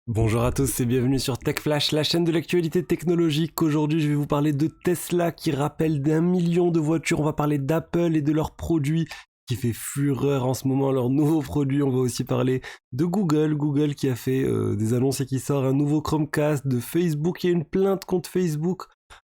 Bonjour à tous et bienvenue sur Tech Flash, la chaîne de l'actualité technologique. Aujourd'hui, je vais vous parler de Tesla qui rappelle d'1 million de voitures. On va parler d'Apple et de leurs produits qui fait fureur en ce moment, leurs nouveaux produits. On va aussi parler de Google qui a fait des annonces et qui sort un nouveau Chromecast, de Facebook. Il y a une plainte contre Facebook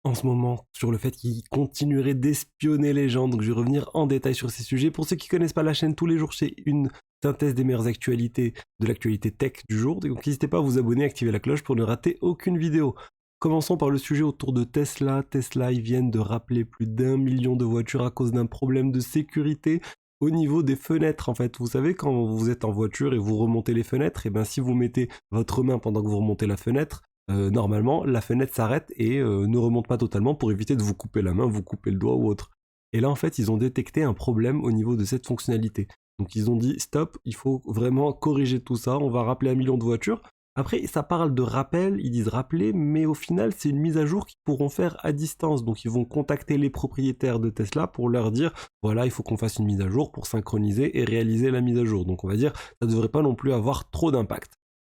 en ce moment sur le fait qu'il continuerait d'espionner les gens. Donc je vais revenir en détail sur ces sujets. Pour ceux qui connaissent pas la chaîne, tous les jours c'est une synthèse des meilleures actualités de l'actualité tech du jour. Donc n'hésitez pas à vous abonner, activer la cloche pour ne rater aucune vidéo. Commençons par le sujet autour de Tesla. Tesla, ils viennent de rappeler plus d'1 million de voitures à cause d'un problème de sécurité au niveau des fenêtres. En fait, vous savez, quand vous êtes en voiture et vous remontez les fenêtres, et bien si vous mettez votre main pendant que vous remontez la fenêtre, normalement, la fenêtre s'arrête et ne remonte pas totalement pour éviter de vous couper la main, vous couper le doigt ou autre. Et là, en fait, ils ont détecté un problème au niveau de cette fonctionnalité. Donc, ils ont dit stop, il faut vraiment corriger tout ça. On va rappeler 1 million de voitures. Après, ça parle de rappel, ils disent rappeler, mais au final, c'est une mise à jour qu'ils pourront faire à distance. Donc, ils vont contacter les propriétaires de Tesla pour leur dire voilà, il faut qu'on fasse une mise à jour pour synchroniser et réaliser la mise à jour. Donc, on va dire, ça ne devrait pas non plus avoir trop d'impact.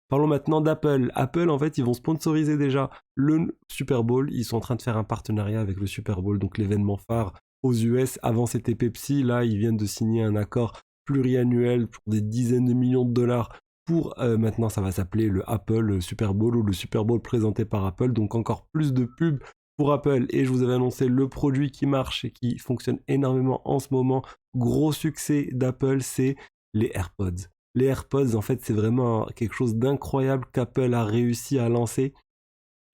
Parlons maintenant d'Apple. Apple, en fait, ils vont sponsoriser déjà le Super Bowl. Ils sont en train de faire un partenariat avec le Super Bowl, donc l'événement phare aux US. Avant, c'était Pepsi. Là, ils viennent de signer un accord pluriannuel pour des dizaines de millions de dollars. Pour maintenant, ça va s'appeler le Apple Super Bowl ou le Super Bowl présenté par Apple. Donc encore plus de pubs pour Apple. Et je vous avais annoncé le produit qui marche et qui fonctionne énormément en ce moment. Gros succès d'Apple, c'est les AirPods. Les AirPods, en fait, c'est vraiment quelque chose d'incroyable qu'Apple a réussi à lancer.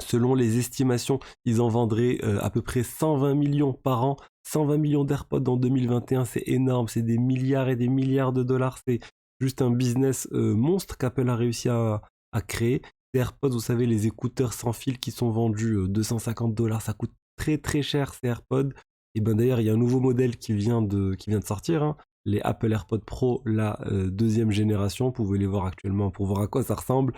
Selon les estimations, ils en vendraient à peu près 120 millions par an. 120 millions d'AirPods en 2021, c'est énorme, c'est des milliards et des milliards de dollars. C'est juste un business monstre qu'Apple a réussi à créer. Les AirPods, vous savez, les écouteurs sans fil qui sont vendus 250 dollars, ça coûte très très cher ces AirPods. Et ben d'ailleurs, il y a un nouveau modèle qui vient de sortir, hein, les Apple AirPods Pro, la deuxième génération. Vous pouvez les voir actuellement pour voir à quoi ça ressemble.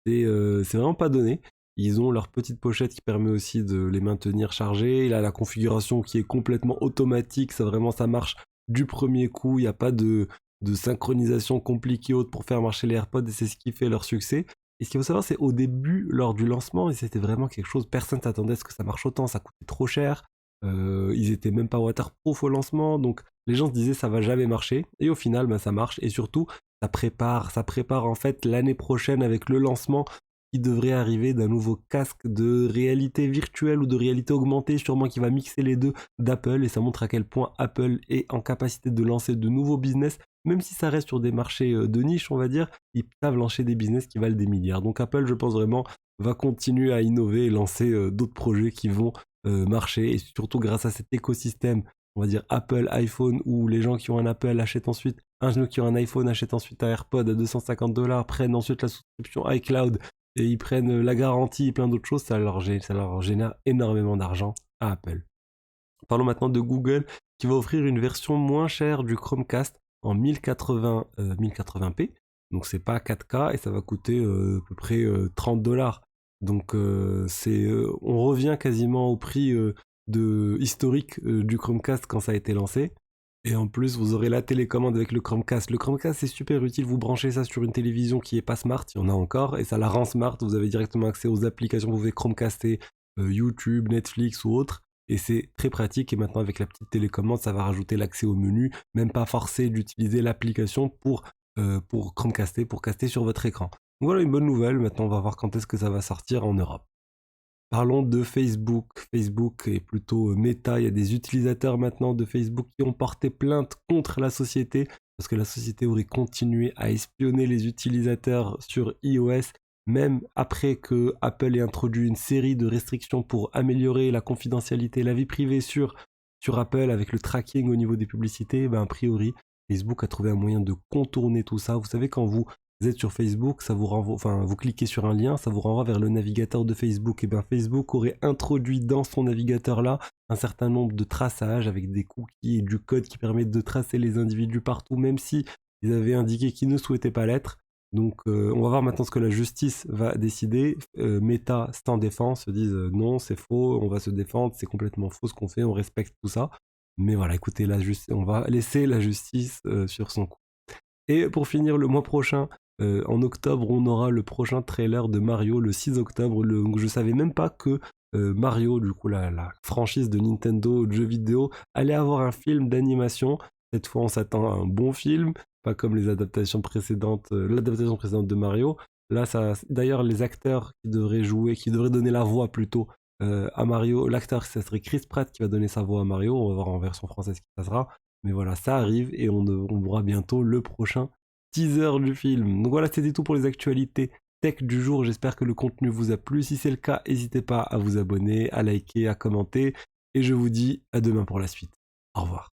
C'est vraiment pas donné. Ils ont leur petite pochette qui permet aussi de les maintenir chargés. Il a la configuration qui est complètement automatique. Ça marche du premier coup. Il n'y a pas de synchronisation compliquée autre pour faire marcher les AirPods et c'est ce qui fait leur succès. Et ce qu'il faut savoir, c'est au début, lors du lancement, et c'était vraiment quelque chose, personne s'attendait à ce que ça marche autant, ça coûtait trop cher. Ils étaient même pas waterproof au lancement, donc les gens se disaient ça va jamais marcher. Et au final, ben, ça marche. Et surtout, ça prépare en fait l'année prochaine avec le lancement qui devrait arriver d'un nouveau casque de réalité virtuelle ou de réalité augmentée, sûrement qui va mixer les deux d'Apple, et ça montre à quel point Apple est en capacité de lancer de nouveaux business, même si ça reste sur des marchés de niche, on va dire, ils savent lancer des business qui valent des milliards. Donc Apple, je pense vraiment, va continuer à innover et lancer d'autres projets qui vont marcher, et surtout grâce à cet écosystème, on va dire Apple, iPhone, où les gens qui ont un Apple achètent ensuite un genou qui ont un iPhone, achètent ensuite un AirPod à 250 dollars, prennent ensuite la souscription iCloud et ils prennent la garantie et plein d'autres choses, ça leur génère énormément d'argent à Apple. Parlons maintenant de Google qui va offrir une version moins chère du Chromecast en 1080p. Donc c'est pas 4K et ça va coûter à peu près 30 dollars. Donc on revient quasiment au prix historique du Chromecast quand ça a été lancé. Et en plus, vous aurez la télécommande avec le Chromecast. Le Chromecast, c'est super utile. Vous branchez ça sur une télévision qui est pas smart, il y en a encore, et ça la rend smart. Vous avez directement accès aux applications. Vous pouvez Chromecaster YouTube, Netflix ou autre. Et c'est très pratique. Et maintenant, avec la petite télécommande, ça va rajouter l'accès au menu. Même pas forcé d'utiliser l'application pour Chromecaster, pour caster sur votre écran. Donc voilà une bonne nouvelle. Maintenant, on va voir quand est-ce que ça va sortir en Europe. Parlons de Facebook. Facebook est plutôt méta. Il y a des utilisateurs maintenant de Facebook qui ont porté plainte contre la société parce que la société aurait continué à espionner les utilisateurs sur iOS, même après que Apple ait introduit une série de restrictions pour améliorer la confidentialité et la vie privée sur Apple avec le tracking au niveau des publicités. Ben, a priori, Facebook a trouvé un moyen de contourner tout ça. Vous savez, quand vous êtes sur Facebook, ça vous renvoie, enfin, vous cliquez sur un lien, ça vous renvoie vers le navigateur de Facebook. Et bien, Facebook aurait introduit dans son navigateur là un certain nombre de traçages avec des cookies et du code qui permettent de tracer les individus partout, même si ils avaient indiqué qu'ils ne souhaitaient pas l'être. Donc, on va voir maintenant ce que la justice va décider. Meta s'en défend, se disent non, c'est faux, on va se défendre, c'est complètement faux ce qu'on fait, on respecte tout ça. Mais voilà, écoutez, on va laisser la justice sur son coup. Et pour finir, le mois prochain, En octobre, on aura le prochain trailer de Mario, le 6 octobre. Je savais même pas que Mario, du coup la franchise de Nintendo de jeux vidéo, allait avoir un film d'animation. Cette fois, on s'attend à un bon film, pas comme les adaptations précédentes, l'adaptation précédente de Mario. Là, ça, d'ailleurs, les acteurs qui devraient jouer, qui devraient donner la voix plutôt à Mario, l'acteur, ça serait Chris Pratt qui va donner sa voix à Mario. On va voir en version française ce qui se passera. Mais voilà, ça arrive et on verra bientôt le prochain teaser du film. Donc voilà, c'était tout pour les actualités tech du jour. J'espère que le contenu vous a plu. Si c'est le cas, n'hésitez pas à vous abonner, à liker, à commenter. Et je vous dis à demain pour la suite. Au revoir.